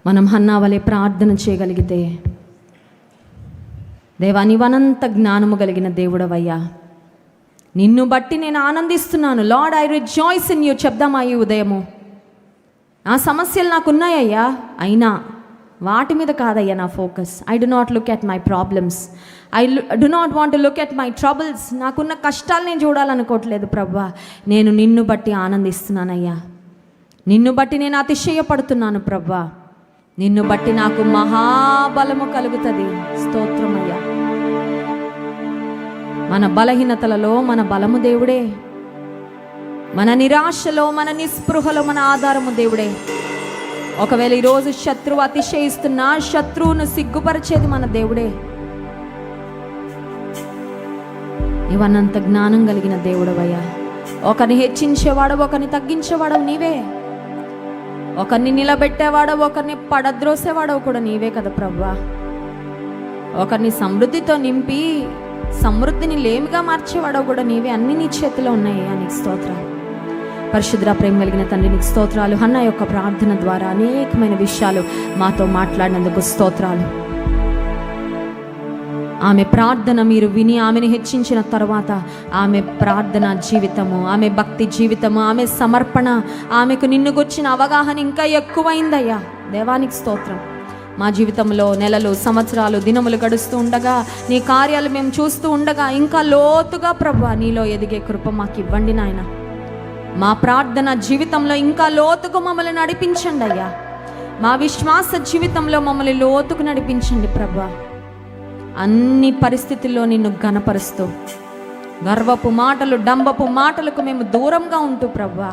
మనం హన్నా వలె ప్రార్థన చేయగలిగితే, దేవా నీవనంత జ్ఞానము కలిగిన దేవుడవయ్యా, నిన్ను బట్టి నేను ఆనందిస్తున్నాను. Lord I rejoice in you చెప్దామా ఈ ఉదయము. నా సమస్యలు నాకున్నాయ్యా, అయినా వాటి మీద కాదయ్యా నా focus. I do not look at my problems, I do not want to look at my troubles. నాకున్న కష్టాలు నేను చూడాలనుకోవట్లేదు ప్రభువా. నేను నిన్ను బట్టి ఆనందిస్తున్నానయ్యా, నిన్ను బట్టి నేను అతిశయపడుతున్నాను ప్రభువా. నిన్ను బట్టి నాకు మహాబలము కలుగుతుంది. స్తోత్రమయ్యా. మన బలహీనతలలో మన బలము దేవుడే, మన నిరాశలో మన నిస్పృహలో మన ఆధారము దేవుడే. ఒకవేళ ఈరోజు శత్రువు అతిశయిస్తున్నా శత్రువును సిగ్గుపరిచేది మన దేవుడే. ఇవన్నంత జ్ఞానం కలిగిన దేవుడవయ్యా. ఒకరిని హెచ్చించేవాడవు, ఒకరిని తగ్గించేవాడవు నీవే. ఒకరిని నిలబెట్టేవాడవు, ఒకరిని పడద్రోసేవాడవు కూడా నీవే కదా ప్రభువా. ఒకరిని సమృద్ధితో నింపి సమృద్ధిని లేమిగా మార్చేవాడవు కూడా నీవే. అన్ని నీ చేతిలో ఉన్నాయి. నీకు స్తోత్రాలు. పరిశుద్ధ ప్రేమ కలిగిన తండ్రి నీకు స్తోత్రాలు. హన్నా యొక్క ప్రార్థన ద్వారా అనేకమైన విషయాలు మాతో మాట్లాడినందుకు స్తోత్రాలు. ఆమె ప్రార్థన మీరు విని ఆమెను హెచ్చించిన తర్వాత ఆమె ప్రార్థన జీవితము, ఆమె భక్తి జీవితము, ఆమె సమర్పణ, ఆమెకు నిన్ను గుర్చిన అవగాహన ఇంకా ఎక్కువైందయ్యా. దేవానికి స్తోత్రం. మా జీవితంలో నెలలు, సంవత్సరాలు, దినములు గడుస్తూ ఉండగా, నీ కార్యాలు మేము చూస్తూ ఉండగా ఇంకా లోతుగా ప్రభువా నీలో ఎదిగే కృప మాకు ఇవ్వండి నాయన. మా ప్రార్థన జీవితంలో ఇంకా లోతుకు మమ్మల్ని నడిపించండి అయ్యా. మా విశ్వాస జీవితంలో మమ్మల్ని లోతుకు నడిపించండి ప్రభువా. అన్ని పరిస్థితుల్లో నిన్ను ఘనపరుస్తూ, గర్వపు మాటలు, డంబపు మాటలకు మేము దూరంగా ఉంటూ ప్రభువా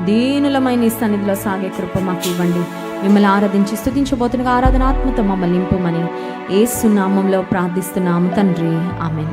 దీనులమైన నీ సన్నిధిలో సాగే కృప మాకు ఇవ్వండి. మిమ్మల్ని ఆరాధించి స్తుతించబోతున్నగా ఆరాధనాత్మతో మమ్మల్ని నింపుమని యేసు నామములో ప్రార్థిస్తున్నాము తండ్రి. ఆమేన్.